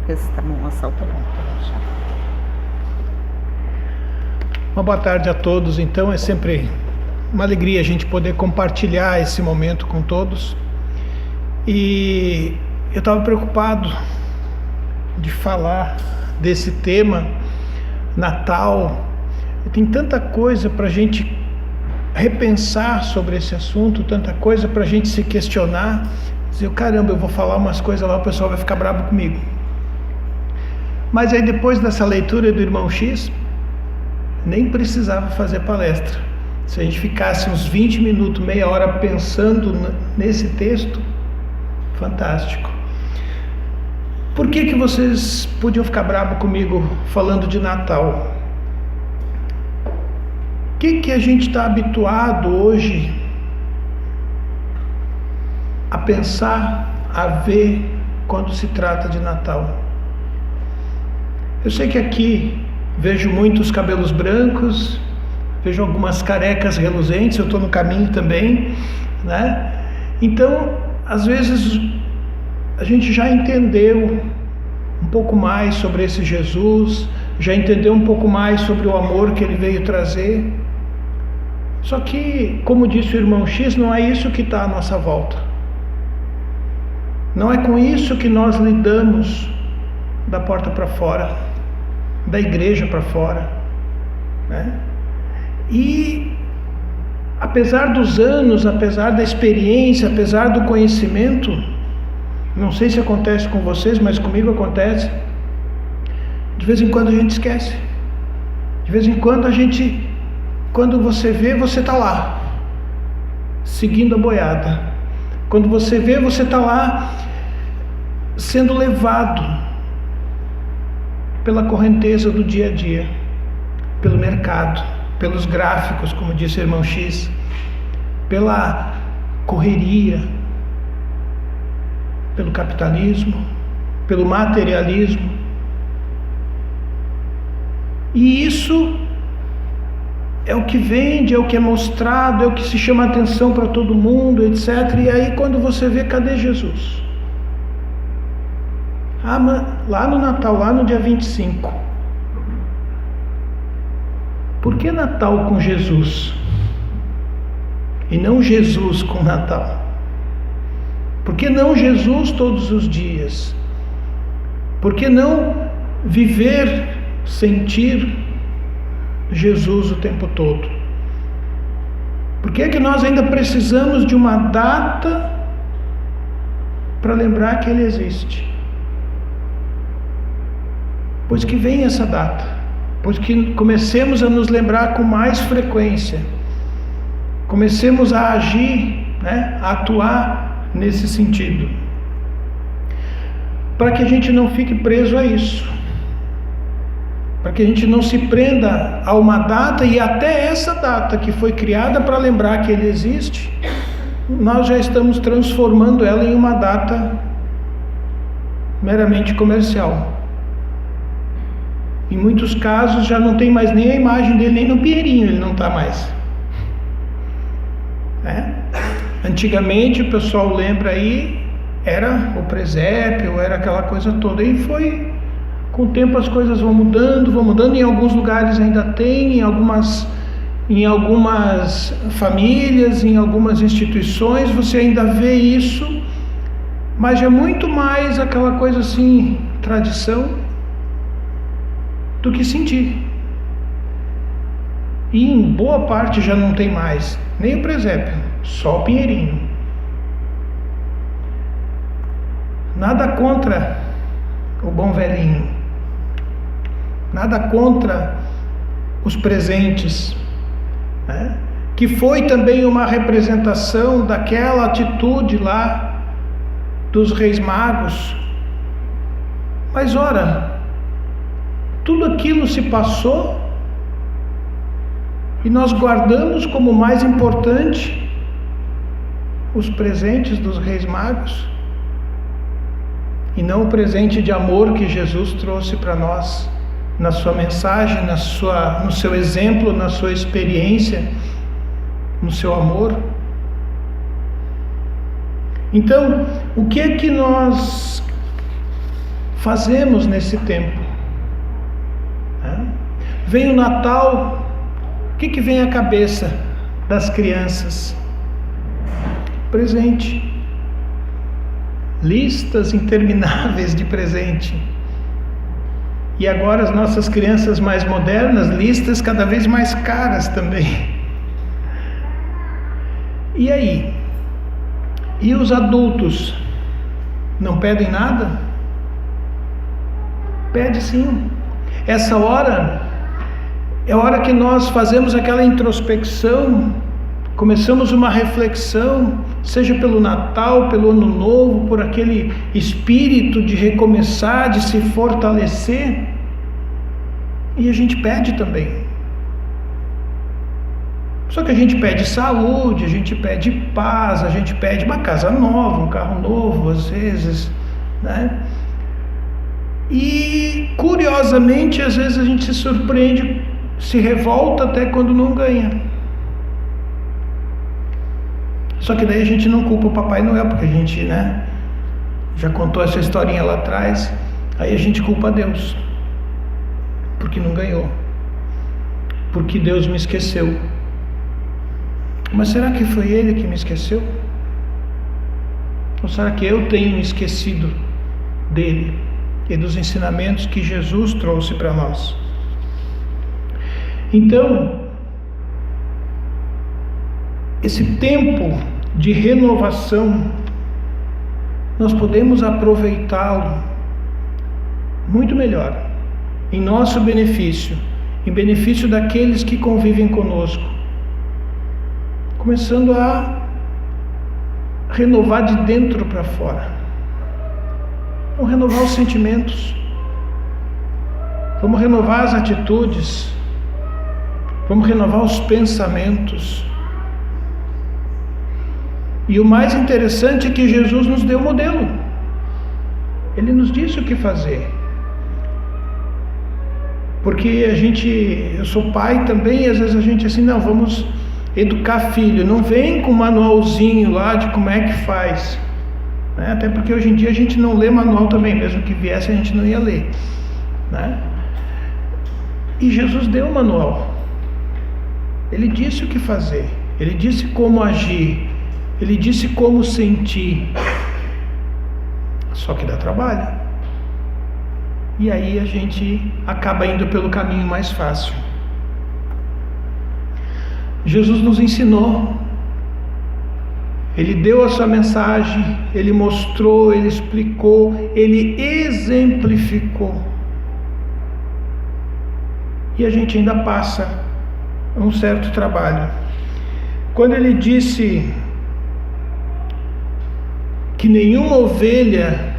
Esta mão assaltou. Uma boa tarde a todos. Então é sempre uma alegria a gente poder compartilhar esse momento com todos. E eu estava preocupado de falar desse tema Natal. Tem tanta coisa para a gente repensar sobre esse assunto, tanta coisa para a gente se questionar. Dizer, caramba, eu vou falar umas coisas lá, o pessoal vai ficar bravo comigo. Mas aí depois dessa leitura do irmão X, nem precisava fazer palestra. Se a gente ficasse uns 20 minutos, meia hora pensando nesse texto, fantástico. Por que vocês podiam ficar bravos comigo falando de Natal? O que a gente está habituado hoje a pensar, a ver quando se trata de Natal? Eu sei que aqui vejo muitos cabelos brancos, vejo algumas carecas reluzentes, eu estou no caminho também, né? Então, às vezes, a gente já entendeu um pouco mais sobre esse Jesus, já entendeu um pouco mais sobre o amor que ele veio trazer. Só que, como disse o irmão X, não é isso que está à nossa volta. Não é com isso que nós lidamos da porta para fora, da igreja para fora, né? E apesar dos anos, apesar da experiência, apesar do conhecimento, não sei se acontece com vocês, mas comigo acontece, de vez em quando a gente esquece. De vez em quando quando você vê, você está lá, seguindo a boiada. Quando você vê, você está lá, sendo levado pela correnteza do dia a dia, pelo mercado, pelos gráficos, como disse o irmão X, pela correria, pelo capitalismo, pelo materialismo. E isso é o que vende, é o que é mostrado, é o que se chama atenção para todo mundo, etc. E aí quando você vê, cadê Jesus? Lá no Natal, lá no dia 25. Por que Natal com Jesus? E não Jesus com Natal? Por que não Jesus todos os dias? Por que não viver, sentir Jesus o tempo todo? Por que é que nós ainda precisamos de uma data para lembrar que Ele existe? Pois que venha essa data, pois que comecemos a nos lembrar com mais frequência, comecemos a agir, né, a atuar nesse sentido, para que a gente não fique preso a isso, para que a gente não se prenda a uma data, e até essa data que foi criada para lembrar que Ele existe, nós já estamos transformando ela em uma data meramente comercial. Em muitos casos já não tem mais nem a imagem dele, nem no Pinheirinho ele não está mais. Antigamente o pessoal lembra aí, era o presépio, era aquela coisa toda, e foi, com o tempo as coisas vão mudando, em alguns lugares ainda tem, em algumas famílias, em algumas instituições você ainda vê isso, mas é muito mais aquela coisa assim, tradição, do que sentir. E em boa parte já não tem mais nem o presépio, só o Pinheirinho. Nada contra o bom velhinho, nada contra os presentes, né? Que foi também uma representação daquela atitude lá dos Reis Magos. Mas ora, tudo aquilo se passou e nós guardamos como mais importante os presentes dos Reis Magos e não o presente de amor que Jesus trouxe para nós na sua mensagem, no seu exemplo, na sua experiência, no seu amor. Então, o que é que nós fazemos nesse tempo? Vem o Natal, o que vem à cabeça das crianças? Presente. Listas intermináveis de presente. E agora as nossas crianças mais modernas, listas cada vez mais caras também. E aí? E os adultos não pedem nada? Pede sim. Essa hora é a hora que nós fazemos aquela introspecção, começamos uma reflexão, seja pelo Natal, pelo Ano Novo, por aquele espírito de recomeçar, de se fortalecer, e a gente pede também. Só que a gente pede saúde, a gente pede paz, a gente pede uma casa nova, um carro novo, às vezes, né? E, curiosamente, às vezes a gente se surpreende, se revolta até quando não ganha. Só que daí a gente não culpa o Papai Noel, porque a gente, né, já contou essa historinha lá atrás. Aí a gente culpa Deus, porque não ganhou, porque Deus me esqueceu. Mas será que foi Ele que me esqueceu? Ou será que eu tenho me esquecido dele e dos ensinamentos que Jesus trouxe para nós? Então, esse tempo de renovação, nós podemos aproveitá-lo muito melhor, em nosso benefício, em benefício daqueles que convivem conosco, começando a renovar de dentro para fora. Vamos renovar os sentimentos, vamos renovar as atitudes, vamos renovar os pensamentos. E o mais interessante é que Jesus nos deu o modelo. Ele nos disse o que fazer. Porque eu sou pai também, e às vezes a gente assim, não, vamos educar filho, não vem com um manualzinho lá de como é que faz, né? Até porque hoje em dia a gente não lê manual também, mesmo que viesse a gente não ia ler, né? E Jesus deu o manual. Ele disse o que fazer, ele disse como agir, ele disse como sentir. Só que dá trabalho. E aí a gente acaba indo pelo caminho mais fácil. Jesus nos ensinou, Ele deu a sua mensagem, Ele mostrou, Ele explicou, Ele exemplificou. E a gente ainda passa um certo trabalho. Quando Ele disse que nenhuma ovelha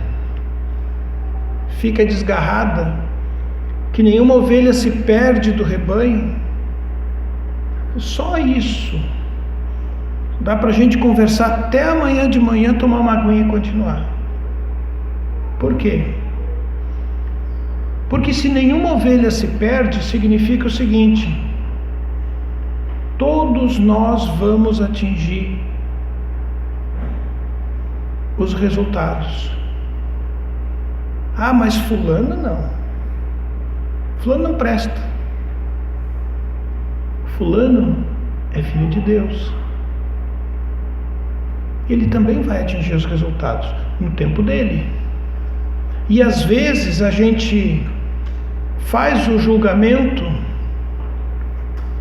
fica desgarrada, que nenhuma ovelha se perde do rebanho, só isso dá para a gente conversar até amanhã de manhã, tomar uma aguinha e continuar. Por quê? Porque se nenhuma ovelha se perde, significa o seguinte: todos nós vamos atingir os resultados. Ah, mas fulano não. Fulano não presta. Fulano é filho de Deus. Ele também vai atingir os resultados no tempo dele. E às vezes a gente faz o julgamento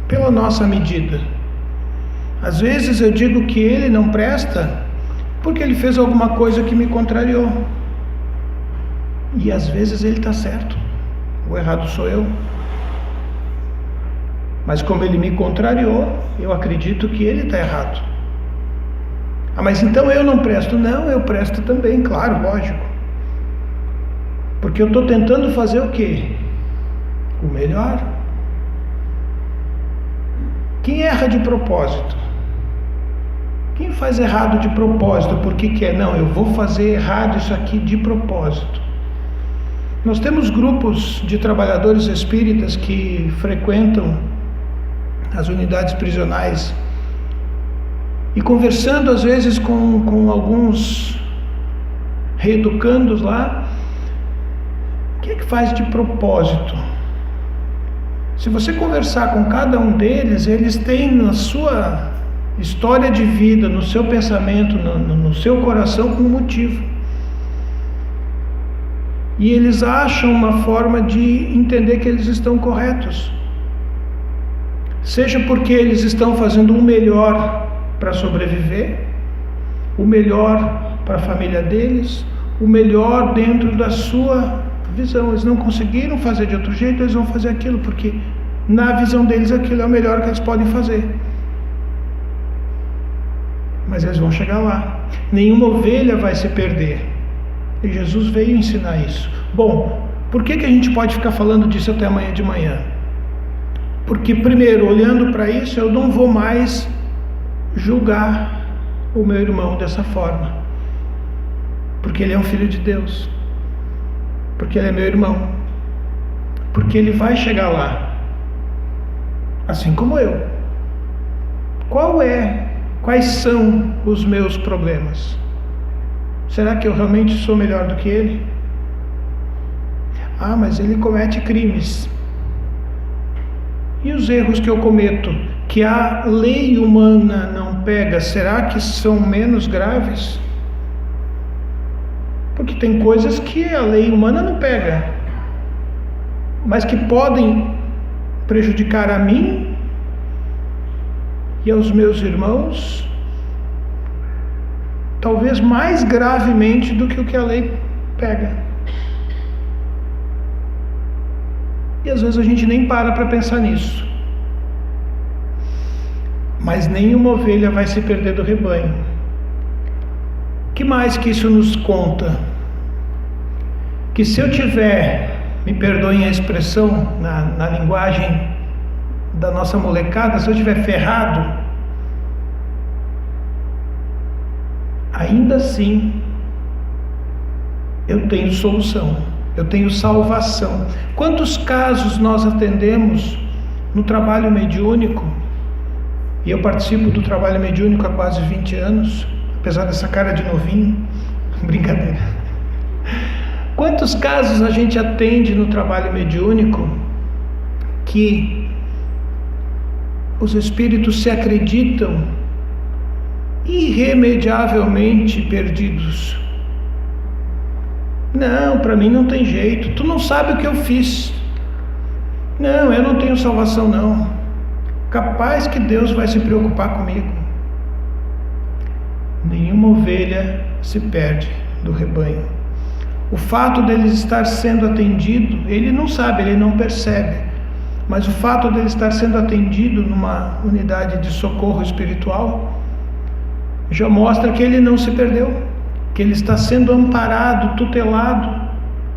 pela nossa medida. Às vezes eu digo que ele não presta porque ele fez alguma coisa que me contrariou. E às vezes ele está certo. O errado sou eu. Mas como ele me contrariou, eu acredito que ele está errado. Ah, mas então eu não presto? Não, eu presto também, claro, lógico. Porque eu estou tentando fazer o quê? O melhor. Quem erra de propósito? Quem faz errado de propósito porque quer? Não, eu vou fazer errado isso aqui de propósito. Nós temos grupos de trabalhadores espíritas que frequentam as unidades prisionais E conversando às vezes com alguns reeducandos lá, o que é que faz de propósito? Se você conversar com cada um deles, eles têm na sua história de vida, no seu pensamento, no seu coração, um motivo. E eles acham uma forma de entender que eles estão corretos. Seja porque eles estão fazendo o melhor para sobreviver, o melhor para a família deles, o melhor dentro da sua visão. Eles não conseguiram fazer de outro jeito, eles vão fazer aquilo, porque na visão deles aquilo é o melhor que eles podem fazer. Mas eles vão chegar lá. Nenhuma ovelha vai se perder. E Jesus veio ensinar isso. Bom, por que a gente pode ficar falando disso até amanhã de manhã? Porque, primeiro, olhando para isso, eu não vou mais julgar o meu irmão dessa forma. Porque ele é um filho de Deus. Porque ele é meu irmão. Porque ele vai chegar lá. Assim como eu. Quais são os meus problemas? Será que eu realmente sou melhor do que ele? Ah, mas ele comete crimes. E os erros que eu cometo, que a lei humana não pega, será que são menos graves? Porque tem coisas que a lei humana não pega, mas que podem prejudicar a mim e aos meus irmãos, talvez mais gravemente do que o que a lei pega. E às vezes a gente nem para pensar nisso. Mas nenhuma ovelha vai se perder do rebanho. Que mais que isso nos conta? Que se eu tiver, me perdoem a expressão na linguagem da nossa molecada, se eu tiver ferrado, ainda assim eu tenho solução, eu tenho salvação. Quantos casos nós atendemos no trabalho mediúnico? E eu participo do trabalho mediúnico há quase 20 anos, apesar dessa cara de novinho, brincadeira. Quantos casos a gente atende no trabalho mediúnico que os espíritos se acreditam irremediavelmente perdidos? Não, para mim não tem jeito, tu não sabe o que eu fiz. Não, eu não tenho salvação não. Capaz que Deus vai se preocupar comigo. Nenhuma ovelha se perde do rebanho. O fato dele estar sendo atendido, ele não sabe, ele não percebe. Mas o fato dele estar sendo atendido numa unidade de socorro espiritual já mostra que ele não se perdeu, que ele está sendo amparado, tutelado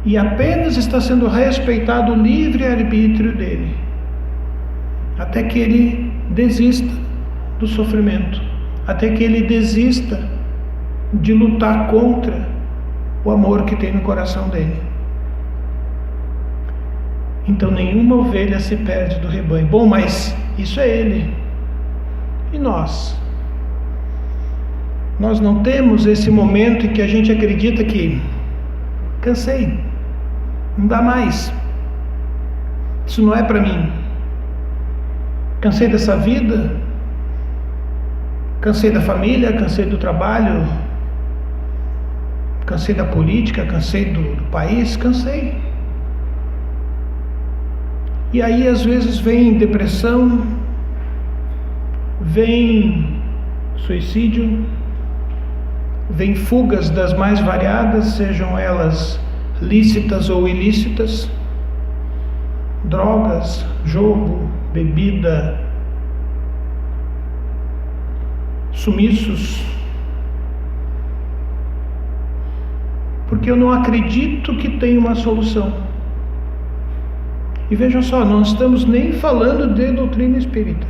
e apenas está sendo respeitado o livre-arbítrio dele, até que ele desista do sofrimento, até que ele desista de lutar contra o amor que tem no coração dele. Então nenhuma ovelha se perde do rebanho. Bom, mas isso é ele. E nós? Nós não temos esse momento em que a gente acredita que cansei, não dá mais, isso não é para mim, cansei dessa vida, cansei da família, cansei do trabalho, cansei da política, cansei do país, cansei. E aí às vezes vem depressão, vem suicídio, vem fugas das mais variadas, sejam elas lícitas ou ilícitas, drogas, jogo, bebida, sumiços, porque eu não acredito que tem uma solução. E vejam só, não estamos nem falando de doutrina espírita,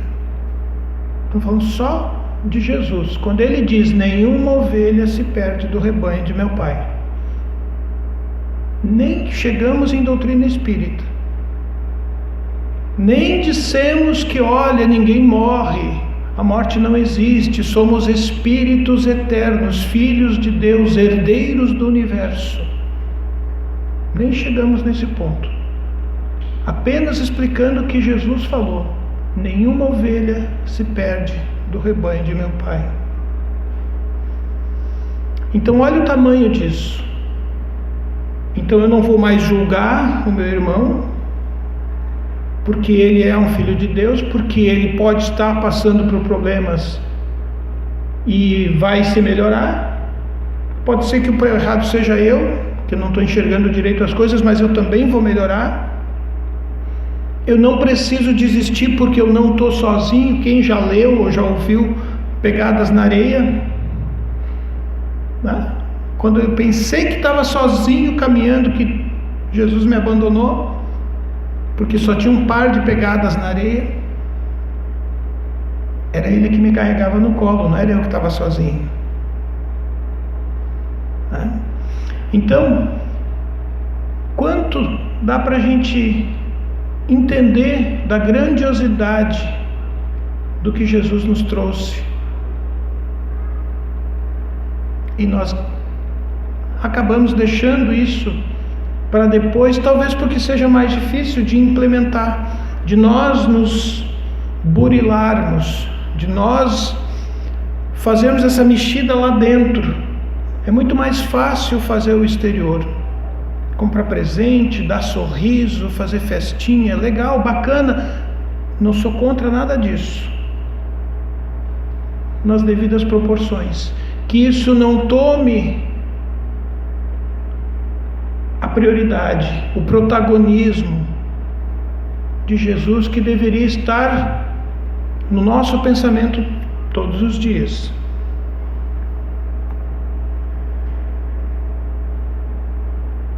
estamos falando só de Jesus, quando ele diz: nenhuma ovelha se perde do rebanho de meu Pai. Nem chegamos em doutrina espírita, nem dissemos que olha, ninguém morre, A morte não existe, somos espíritos eternos, filhos de Deus, herdeiros do universo. Nem chegamos nesse ponto. Apenas explicando o que Jesus falou: nenhuma ovelha se perde do rebanho de meu Pai. Então olha o tamanho disso. Então eu não vou mais julgar o meu irmão, porque ele é um filho de Deus, porque ele pode estar passando por problemas e vai se melhorar. Pode ser que o errado seja eu, que não estou enxergando direito as coisas, mas eu também vou melhorar. Eu não preciso desistir porque eu não estou sozinho. Quem já leu ou já ouviu Pegadas na Areia, né? Quando eu pensei que estava sozinho caminhando, que Jesus me abandonou, porque só tinha um par de pegadas na areia, era Ele que me carregava no colo, não era eu que estava sozinho, né? Então, quanto dá para a gente entender da grandiosidade do que Jesus nos trouxe, e nós acabamos deixando isso para depois, talvez porque seja mais difícil de implementar, de nós nos burilarmos, de nós fazermos essa mexida lá dentro. É muito mais fácil fazer o exterior, comprar presente, dar sorriso, fazer festinha, legal, bacana, não sou contra nada disso, nas devidas proporções. Que isso não tome a prioridade, o protagonismo de Jesus, que deveria estar no nosso pensamento todos os dias.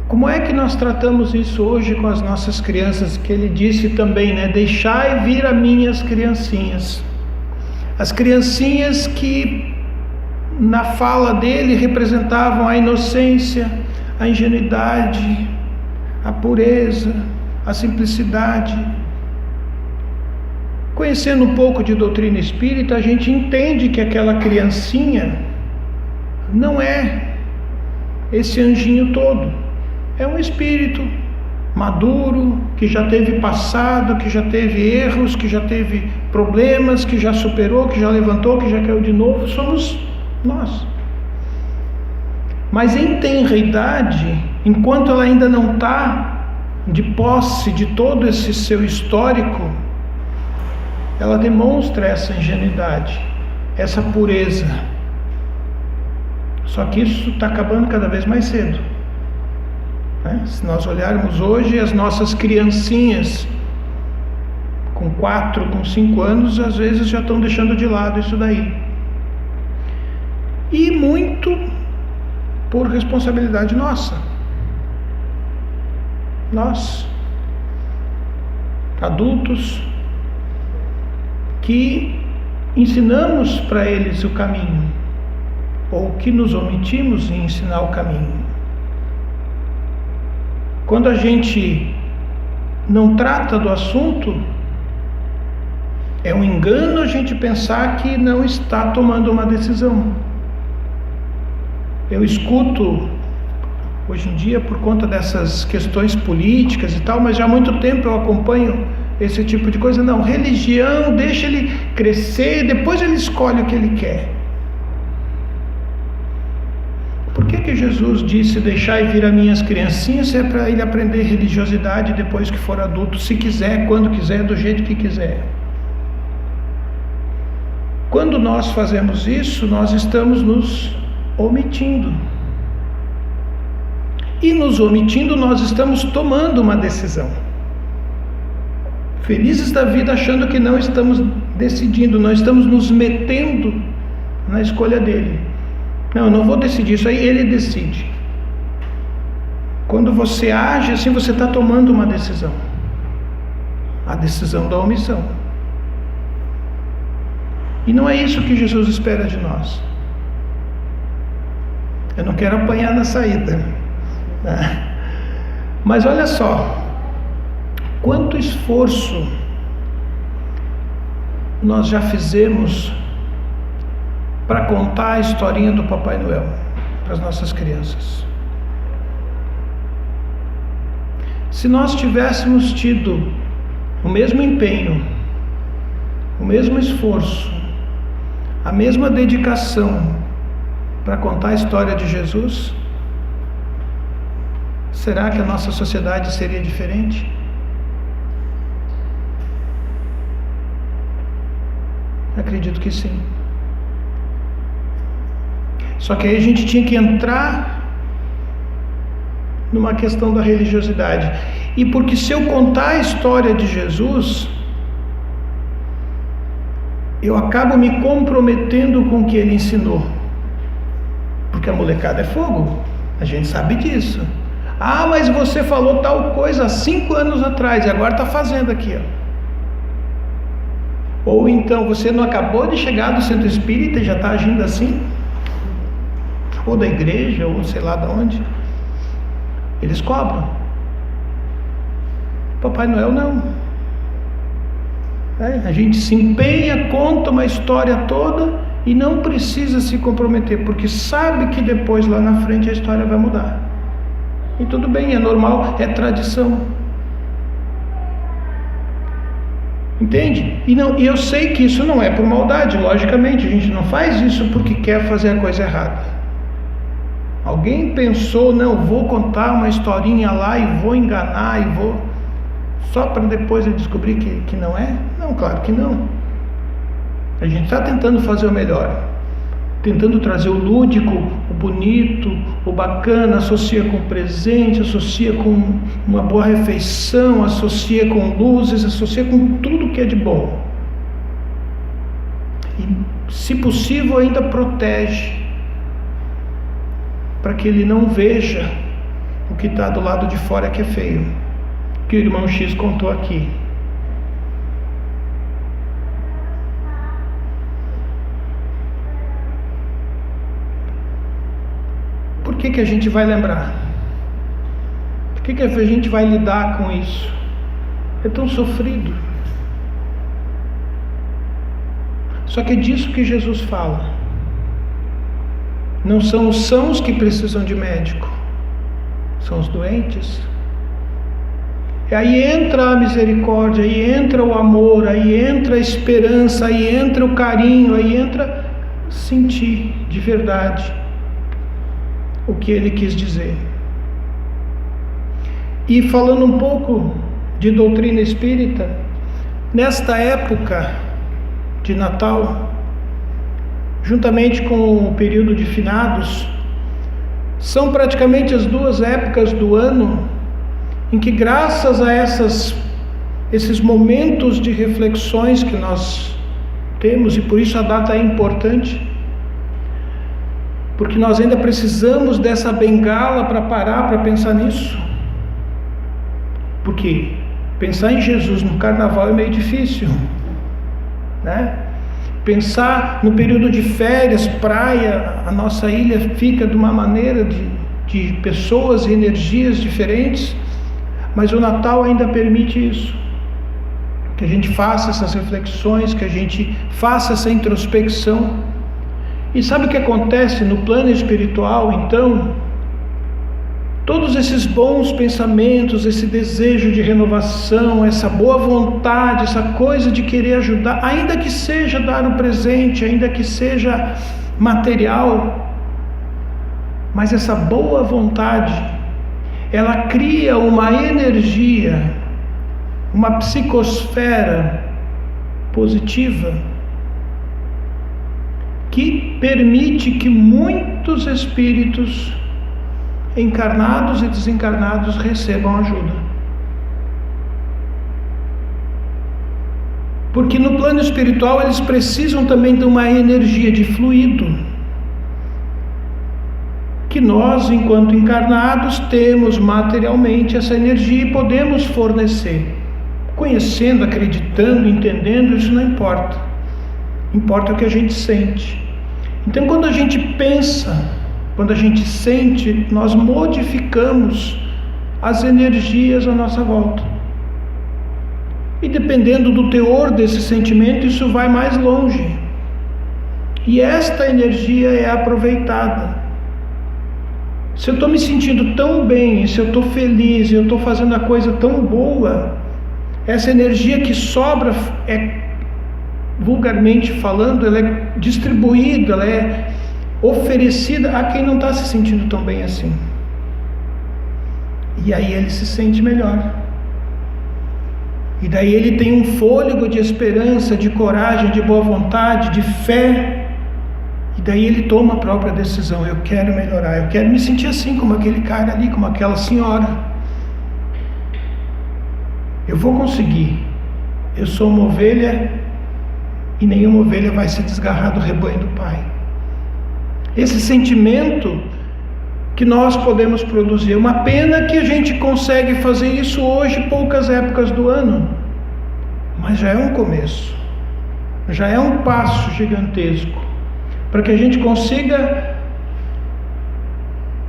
Como é que nós tratamos isso hoje com as nossas crianças? Que ele disse também, né? Deixai vir a mim as criancinhas. As criancinhas que na fala dele representavam a inocência, a ingenuidade, a pureza, a simplicidade. Conhecendo um pouco de doutrina espírita, a gente entende que aquela criancinha não é esse anjinho todo. É um espírito maduro, que já teve passado, que já teve erros, que já teve problemas, que já superou, que já levantou, que já caiu de novo. Somos nós. Mas em tenra idade, enquanto ela ainda não está de posse de todo esse seu histórico, ela demonstra essa ingenuidade, essa pureza. Só que isso está acabando cada vez mais cedo, né? Se nós olharmos hoje, as nossas criancinhas com 4, com 5 anos, às vezes já estão deixando de lado isso daí. E muito por responsabilidade nossa. Nós, adultos, que ensinamos para eles o caminho, ou que nos omitimos em ensinar o caminho. Quando a gente não trata do assunto, é um engano a gente pensar que não está tomando uma decisão. Eu escuto hoje em dia, por conta dessas questões políticas e tal, mas já há muito tempo eu acompanho esse tipo de coisa. Não, religião, deixa ele crescer, depois ele escolhe o que ele quer. Por que Jesus disse: deixai vir a mim as criancinhas? Se é para ele aprender religiosidade depois que for adulto, se quiser, quando quiser, do jeito que quiser. Quando nós fazemos isso, nós estamos nos omitindo. E nos omitindo, nós estamos tomando uma decisão. Felizes da vida, achando que não estamos decidindo, não estamos nos metendo na escolha dele. Não, eu não vou decidir, isso aí ele decide. Quando você age assim, você está tomando uma decisão. A decisão da omissão. E não é isso que Jesus espera de nós. Eu não quero apanhar na saída, né? Mas olha só, quanto esforço nós já fizemos para contar a historinha do Papai Noel para as nossas crianças? Se nós tivéssemos tido o mesmo empenho, o mesmo esforço, a mesma dedicação para contar a história de Jesus, será que a nossa sociedade seria diferente? Acredito que sim. Só que aí a gente tinha que entrar numa questão da religiosidade. E porque se eu contar a história de Jesus, eu acabo me comprometendo com o que ele ensinou. Porque a molecada é fogo, a gente sabe disso. Ah, mas você falou tal coisa há 5 anos atrás e agora está fazendo aqui, ó. Ou então você não acabou de chegar do centro espírita e já está agindo assim? Ou da igreja, ou sei lá de onde. Eles cobram. Papai Noel não. A gente se empenha, conta uma história toda e não precisa se comprometer, porque sabe que depois lá na frente a história vai mudar. E tudo bem, é normal, é tradição. Entende? E eu sei que isso não é por maldade, logicamente, a gente não faz isso porque quer fazer a coisa errada. Alguém pensou, não, vou contar uma historinha lá e vou enganar e vou... Só para depois eu descobrir que não é? Não, claro que não. A gente está tentando fazer o melhor. Tentando trazer o lúdico, o bonito, o bacana, associa com presente, associa com uma boa refeição, associa com luzes, associa com tudo que é de bom. E, se possível, ainda protege, para que ele não veja o que está do lado de fora que é feio, que o irmão X contou aqui. Por que a gente vai lembrar? Por que a gente vai lidar com isso? É tão sofrido. Só que é disso que Jesus fala. Não são os sãos que precisam de médico, são os doentes. E aí entra a misericórdia, aí entra o amor, aí entra a esperança, aí entra o carinho, aí entra sentir de verdade o que ele quis dizer. E falando um pouco de doutrina espírita, nesta época de Natal, juntamente com o período de finados, são praticamente as 2 épocas do ano em que, graças a esses momentos de reflexões que nós temos, e por isso a data é importante, porque nós ainda precisamos dessa bengala para parar para pensar nisso. Porque pensar em Jesus no carnaval é meio difícil, né? Pensar no período de férias, praia, a nossa ilha fica de uma maneira de pessoas e energias diferentes, mas o Natal ainda permite isso, que a gente faça essas reflexões, que a gente faça essa introspecção. E sabe o que acontece no plano espiritual, então? Todos esses bons pensamentos, esse desejo de renovação, essa boa vontade, essa coisa de querer ajudar, ainda que seja dar o presente, ainda que seja material, mas essa boa vontade, ela cria uma energia, uma psicosfera positiva, que permite que muitos espíritos encarnados e desencarnados recebam ajuda. Porque no plano espiritual eles precisam também de uma energia de fluido, que nós, enquanto encarnados, temos materialmente essa energia e podemos fornecer. Conhecendo, acreditando, entendendo, isso não importa. Importa o que a gente sente. Então, quando a gente pensa, quando a gente sente, nós modificamos as energias à nossa volta. E dependendo do teor desse sentimento, isso vai mais longe. E esta energia é aproveitada. Se eu estou me sentindo tão bem, se eu estou feliz, eu estou fazendo a coisa tão boa, essa energia que sobra, vulgarmente falando, ela é distribuída, ela é oferecida a quem não está se sentindo tão bem assim. E aí ele se sente melhor. E daí ele tem um fôlego de esperança, de coragem, de boa vontade, de fé. E daí ele toma a própria decisão: eu quero melhorar, eu quero me sentir assim como aquele cara ali, como aquela senhora. Eu vou conseguir. Eu sou uma ovelha e nenhuma ovelha vai se desgarrar do rebanho do Pai. Esse sentimento que nós podemos produzir. Uma pena que a gente consegue fazer isso hoje, poucas épocas do ano. Mas já é um começo. Já é um passo gigantesco para que a gente consiga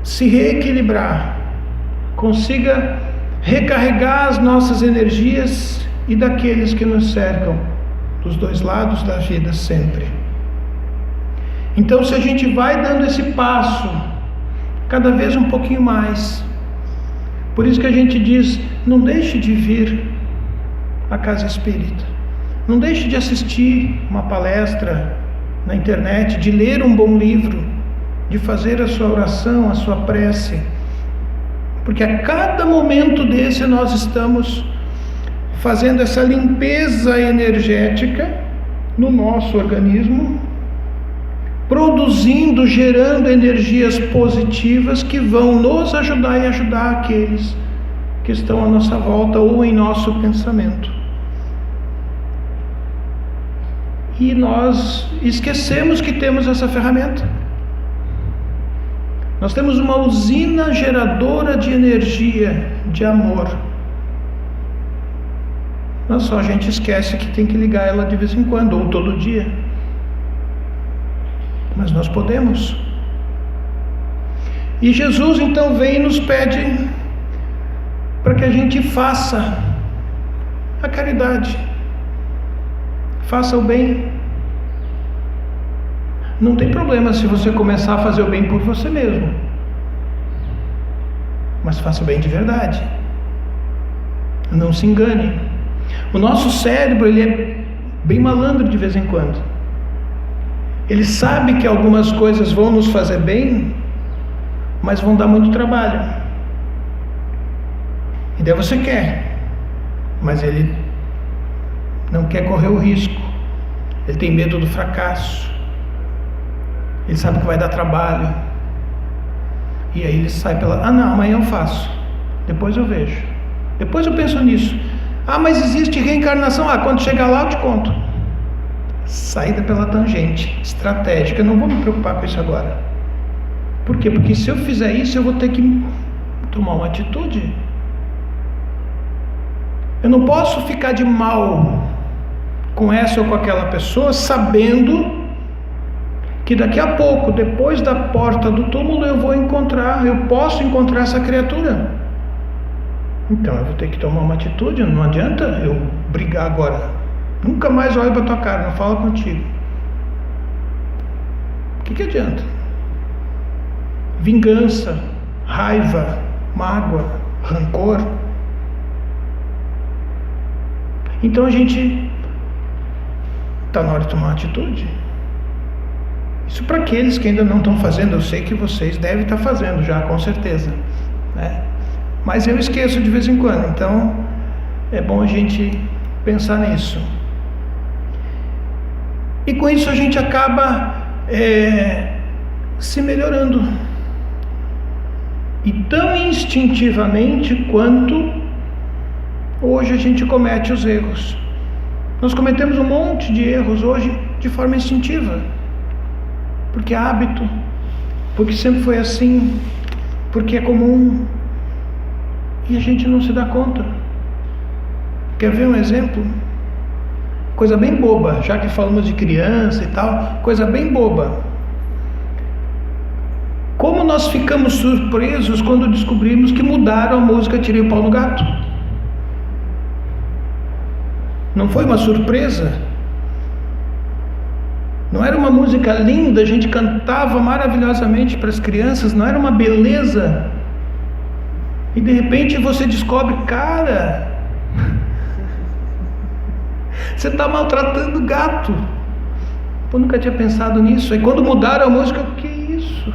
se reequilibrar, consiga recarregar as nossas energias e daqueles que nos cercam, dos dois lados da vida sempre. Então, se a gente vai dando esse passo, cada vez um pouquinho mais, por isso que a gente diz: não deixe de vir à casa espírita, não deixe de assistir uma palestra na internet, de ler um bom livro, de fazer a sua oração, a sua prece, porque a cada momento desse nós estamos fazendo essa limpeza energética no nosso organismo, produzindo, gerando energias positivas que vão nos ajudar e ajudar aqueles que estão à nossa volta ou em nosso pensamento. E nós esquecemos que temos essa ferramenta. Nós temos uma usina geradora de energia, de amor. Mas só a gente esquece que tem que ligar ela de vez em quando, ou todo dia. Mas nós podemos. E Jesus então vem e nos pede para que a gente faça a caridade, faça o bem. Não tem problema se você começar a fazer o bem por você mesmo, mas faça o bem de verdade. Não se engane. O nosso cérebro, ele é bem malandro de vez em quando. Ele sabe que algumas coisas vão nos fazer bem, mas vão dar muito trabalho. E daí você quer, mas ele não quer correr o risco. Ele tem medo do fracasso. Ele sabe que vai dar trabalho. E aí ele sai pela... não, amanhã eu faço. Depois eu vejo. Depois eu penso nisso. Mas existe reencarnação? Quando chegar lá eu te conto. Saída pela tangente, estratégica. Eu não vou me preocupar com isso agora. Por quê? Porque se eu fizer isso, eu vou ter que tomar uma atitude. Eu não posso ficar de mal com essa ou com aquela pessoa, sabendo que daqui a pouco, depois da porta do túmulo, eu posso encontrar essa criatura. Então eu vou ter que tomar uma atitude. Não adianta eu brigar agora. Nunca mais olho para tua cara, não falo contigo. O que adianta? Vingança, raiva, mágoa, rancor. Então a gente está na hora de tomar uma atitude. Isso para aqueles que ainda não estão fazendo. Eu sei que vocês devem estar fazendo já, com certeza, né? Mas eu esqueço de vez em quando. Então é bom a gente pensar nisso. E com isso a gente acaba se melhorando. E tão instintivamente quanto hoje a gente comete os erros. Nós cometemos um monte de erros hoje de forma instintiva. Porque é hábito, porque sempre foi assim, porque é comum, e a gente não se dá conta. Quer ver um exemplo? Coisa bem boba, já que falamos de criança e tal, coisa bem boba. Como nós ficamos surpresos quando descobrimos que mudaram a música Tirei o Pau no Gato? Não foi uma surpresa? Não era uma música linda, a gente cantava maravilhosamente para as crianças, não era uma beleza? E de repente você descobre, cara, você está maltratando o gato. Eu nunca tinha pensado nisso. E quando mudaram a música, o que é isso?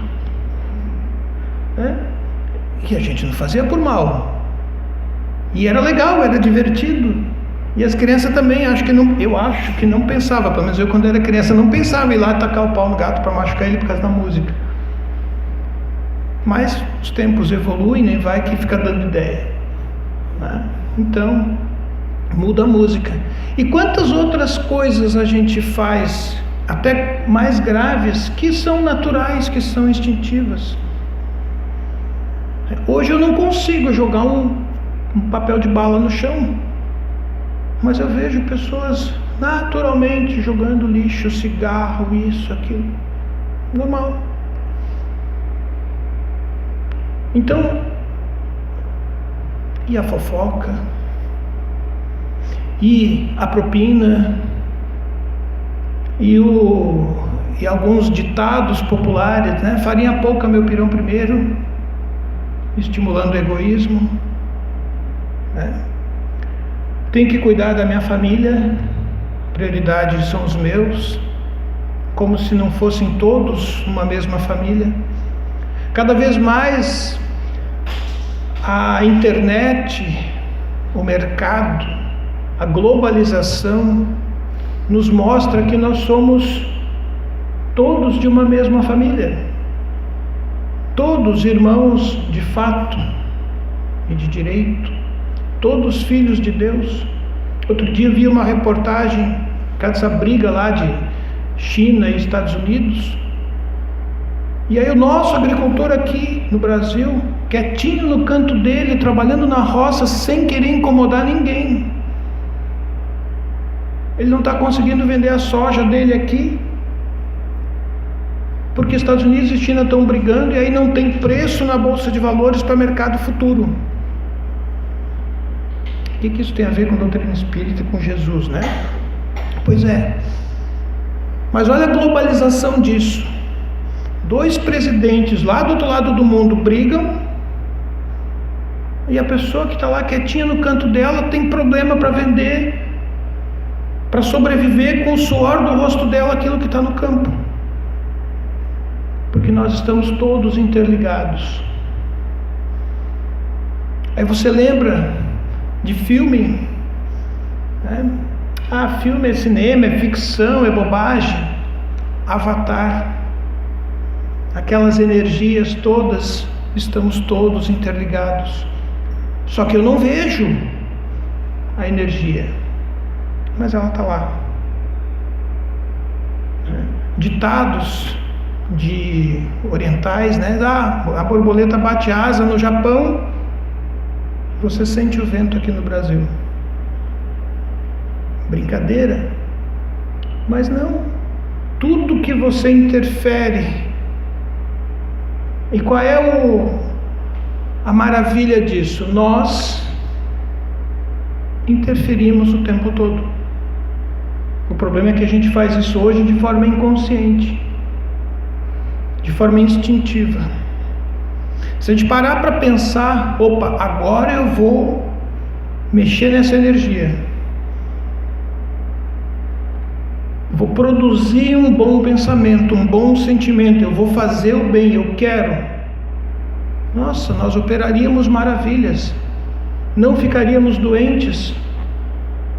E a gente não fazia por mal. E era legal, era divertido. E as crianças também, eu acho que não pensava, pelo menos eu quando era criança não pensava em ir lá tacar o pau no gato para machucar ele por causa da música. Mas os tempos evoluem, nem vai que fica dando ideia. Então, muda a música. E quantas outras coisas a gente faz, até mais graves, que são naturais, que são instintivas. Hoje eu não consigo jogar um papel de bala no chão, mas eu vejo pessoas naturalmente jogando lixo, cigarro, isso, aquilo. Normal. Então, e a fofoca? E a propina? E alguns ditados populares, né? Farinha pouca, meu pirão primeiro, estimulando o egoísmo, né? Tenho que cuidar da minha família, prioridades são os meus, como se não fossem todos uma mesma família. Cada vez mais a internet, o mercado, a globalização nos mostra que nós somos todos de uma mesma família, todos irmãos de fato e de direito, todos filhos de Deus. Outro dia vi uma reportagem, essa briga lá de China e Estados Unidos, e aí o nosso agricultor aqui no Brasil, quietinho no canto dele, trabalhando na roça, sem querer incomodar ninguém. Ele não está conseguindo vender a soja dele aqui, porque Estados Unidos e China estão brigando, e aí não tem preço na Bolsa de Valores para mercado futuro. O que isso tem a ver com doutrina espírita e com Jesus, né? Pois é. Mas olha a globalização disso. 2 presidentes lá do outro lado do mundo brigam, e a pessoa que está lá quietinha no canto dela tem problema para vender, para sobreviver com o suor do rosto dela aquilo que está no campo. Porque nós estamos todos interligados. Aí você lembra de filme, né? Filme é cinema, é ficção, é bobagem. Avatar. Aquelas energias todas, estamos todos interligados. Só que eu não vejo a energia, mas ela está lá. Ditados de orientais, né? A borboleta bate asa no Japão, você sente o vento aqui no Brasil. Brincadeira? Mas não. Tudo que você interfere. E qual é a maravilha disso? Nós interferimos o tempo todo. O problema é que a gente faz isso hoje de forma inconsciente, de forma instintiva. Se a gente parar para pensar, opa, agora eu vou mexer nessa energia, vou produzir um bom pensamento, um bom sentimento, eu vou fazer o bem, eu quero. Nossa, nós operaríamos maravilhas, não ficaríamos doentes,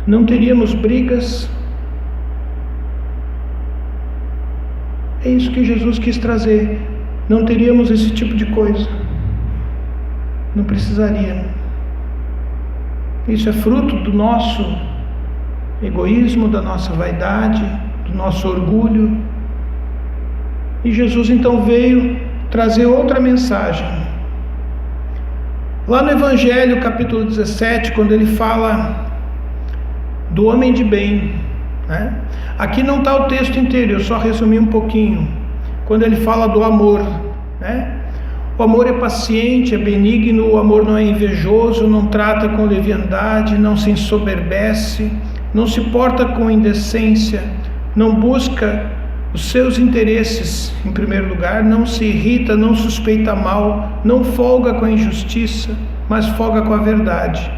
não teríamos brigas. É isso que Jesus quis trazer. Não teríamos esse tipo de coisa. Não precisaria. Isso é fruto do nosso egoísmo, da nossa vaidade, do nosso orgulho. E Jesus então veio trazer outra mensagem. Lá no Evangelho, capítulo 17, quando ele fala do homem de bem, né? Aqui não está o texto inteiro, eu só resumi um pouquinho. Quando ele fala do amor, né? O amor é paciente, é benigno, o amor não é invejoso, não trata com leviandade, não se ensoberbece, não se porta com indecência, não busca os seus interesses em primeiro lugar, não se irrita, não suspeita mal, não folga com a injustiça, mas folga com a verdade.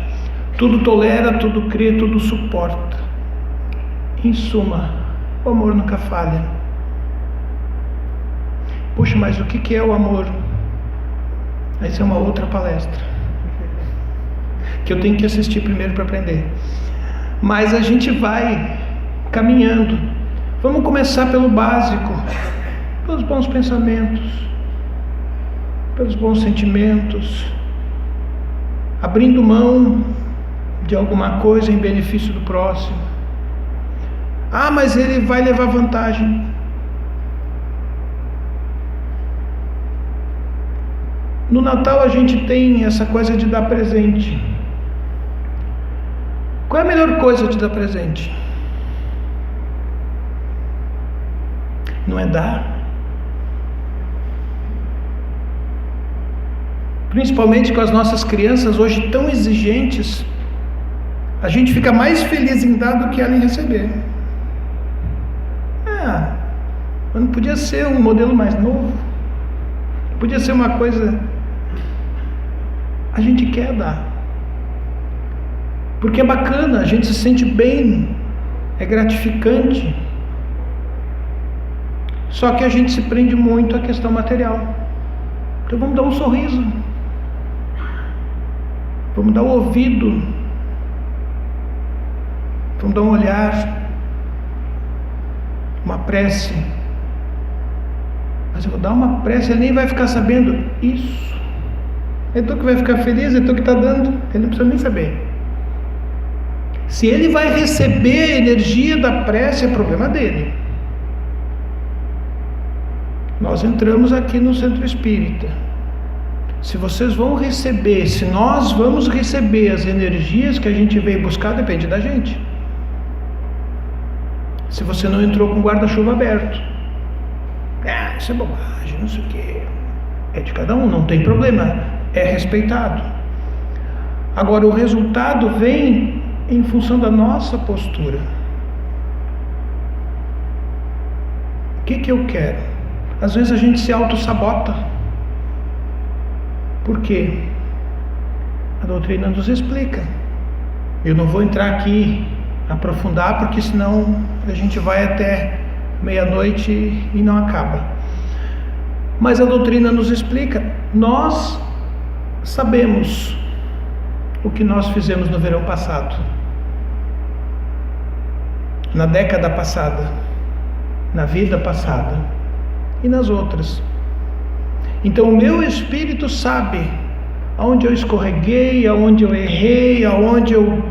Tudo tolera, tudo crê, tudo suporta. Em suma, o amor nunca falha. Puxa, mas o que é o amor? Essa é uma outra palestra que eu tenho que assistir primeiro para aprender. Mas a gente vai caminhando. Vamos começar pelo básico, pelos bons pensamentos, pelos bons sentimentos, abrindo mão de alguma coisa em benefício do próximo. Ah, mas ele vai levar vantagem. No Natal a gente tem essa coisa de dar presente. Qual é a melhor coisa de dar presente? Não é dar? Principalmente com as nossas crianças hoje tão exigentes, a gente fica mais feliz em dar do que ela em receber. Mas não podia ser um modelo mais novo? Podia ser uma coisa... A gente quer dar. Porque é bacana, a gente se sente bem, é gratificante. Só que a gente se prende muito à questão material. Então vamos dar um sorriso. Vamos dar um ouvido. Vamos dar um olhar. Uma prece. Mas eu vou dar uma prece, ele nem vai ficar sabendo isso. É tu que vai ficar feliz, é tu que está dando. Ele não precisa nem saber. Se ele vai receber a energia da prece, é problema dele. Nós entramos aqui no centro espírita. Se vocês vão receber, se nós vamos receber as energias que a gente veio buscar, depende da gente. Se você não entrou com o guarda-chuva aberto, isso é bobagem, não sei o que. É de cada um, não tem problema, é respeitado. Agora o resultado vem em função da nossa postura. O que eu quero? Às vezes a gente se auto-sabota. Por quê? A doutrina nos explica. Eu não vou entrar aqui, aprofundar, porque senão a gente vai até meia-noite e não acaba. Mas a doutrina nos explica. Nós sabemos o que nós fizemos no verão passado, na década passada, na vida passada e nas outras. Então o meu espírito sabe aonde eu escorreguei, aonde eu errei, aonde eu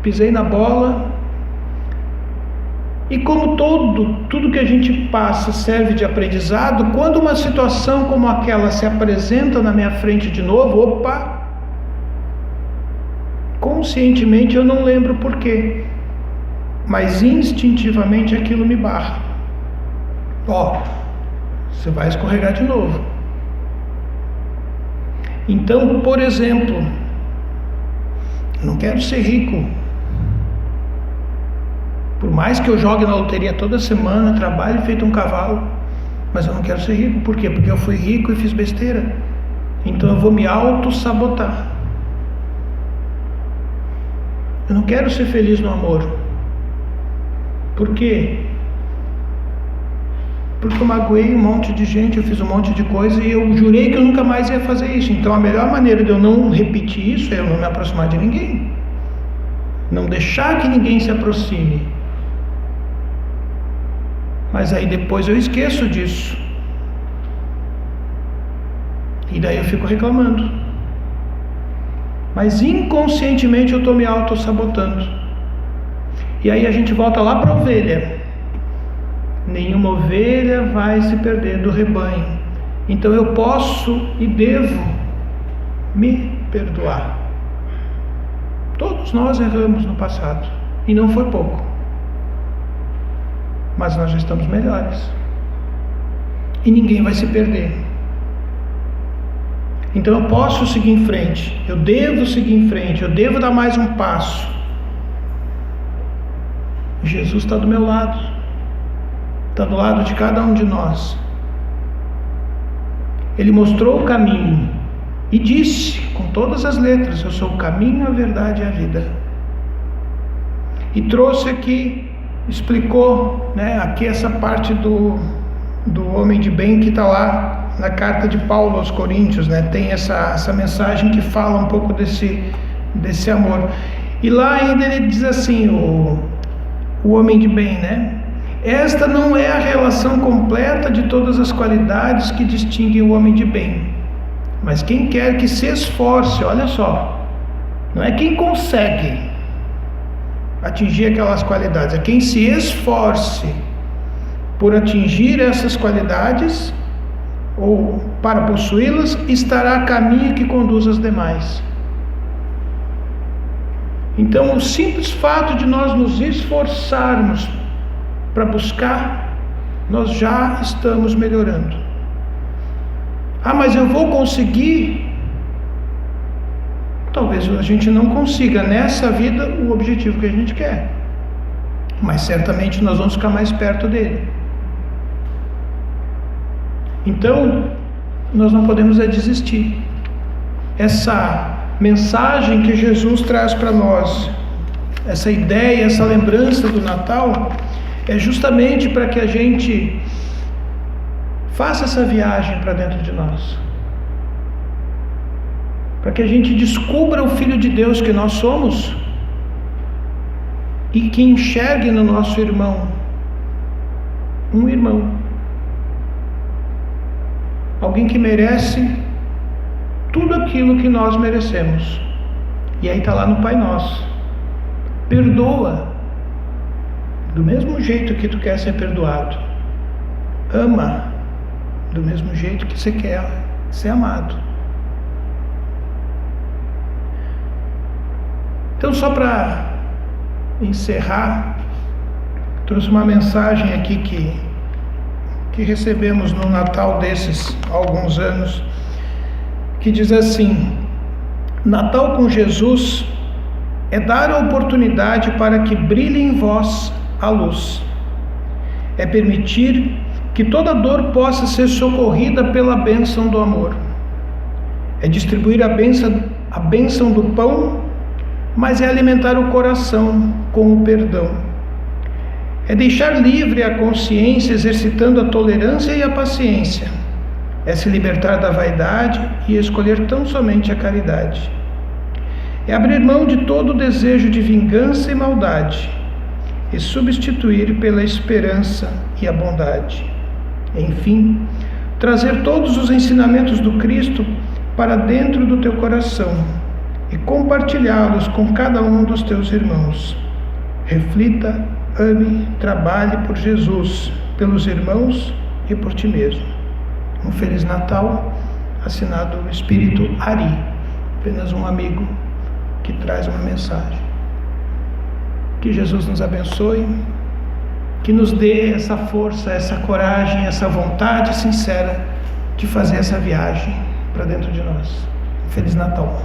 pisei na bola. E como tudo que a gente passa serve de aprendizado, quando uma situação como aquela se apresenta na minha frente de novo, opa, conscientemente eu não lembro porquê, mas instintivamente aquilo me barra. Você vai escorregar de novo. Então, por exemplo, eu não quero ser rico. Por mais que eu jogue na loteria toda semana, trabalhe feito um cavalo, mas eu não quero ser rico. Por quê? Porque eu fui rico e fiz besteira. Então eu vou me auto-sabotar. Eu não quero ser feliz no amor. Por quê? Porque eu magoei um monte de gente, eu fiz um monte de coisa e eu jurei que eu nunca mais ia fazer isso. Então a melhor maneira de eu não repetir isso é eu não me aproximar de ninguém. Não deixar que ninguém se aproxime. Mas aí depois eu esqueço disso. E daí eu fico reclamando. Mas inconscientemente eu estou me auto-sabotando. E aí a gente volta lá para a ovelha. Nenhuma ovelha vai se perder do rebanho. Então eu posso e devo me perdoar. Todos nós erramos no passado. E não foi pouco. Mas nós já estamos melhores. E ninguém vai se perder. Então eu posso seguir em frente. Eu devo seguir em frente. Eu devo dar mais um passo. Jesus está do meu lado, está do lado de cada um de nós. Ele mostrou o caminho e disse, com todas as letras, eu sou o caminho, a verdade e a vida. E trouxe aqui, explicou, aqui essa parte do homem de bem que está lá na carta de Paulo aos Coríntios, tem essa mensagem que fala um pouco desse amor. E lá ainda ele diz assim, o homem de bem, esta não é a relação completa de todas as qualidades que distinguem o homem de bem, mas quem quer que se esforce, olha só, não é quem consegue atingir aquelas qualidades, é quem se esforce por atingir essas qualidades ou para possuí-las, estará a caminho que conduz as demais. Então, o simples fato de nós nos esforçarmos para buscar, nós já estamos melhorando. Mas eu vou conseguir? Talvez a gente não consiga nessa vida o objetivo que a gente quer, mas certamente nós vamos ficar mais perto dele. Então, nós não podemos desistir. Essa mensagem que Jesus traz para nós, essa ideia, essa lembrança do Natal, é justamente para que a gente faça essa viagem para dentro de nós, para que a gente descubra o Filho de Deus que nós somos e que enxergue no nosso irmão um irmão, alguém que merece tudo aquilo que nós merecemos. E aí está lá no Pai Nosso: perdoa do mesmo jeito que tu quer ser perdoado, ama do mesmo jeito que você quer ser amado. Então, só para encerrar, trouxe uma mensagem aqui que recebemos no Natal desses há alguns anos, que diz assim: Natal com Jesus é dar a oportunidade para que brilhe em vós a luz, é permitir que toda dor possa ser socorrida pela bênção do amor, é distribuir a bênção do pão, mas é alimentar o coração com o perdão, é deixar livre a consciência exercitando a tolerância e a paciência, é se libertar da vaidade e escolher tão somente a caridade, é abrir mão de todo o desejo de vingança e maldade e substituir pela esperança e a bondade. Enfim, trazer todos os ensinamentos do Cristo para dentro do teu coração e compartilhá-los com cada um dos teus irmãos. Reflita, ame, trabalhe por Jesus, pelos irmãos e por ti mesmo. Um Feliz Natal, assinado o Espírito Ari, apenas um amigo que traz uma mensagem. Que Jesus nos abençoe, que nos dê essa força, essa coragem, essa vontade sincera de fazer essa viagem para dentro de nós. Feliz Natal.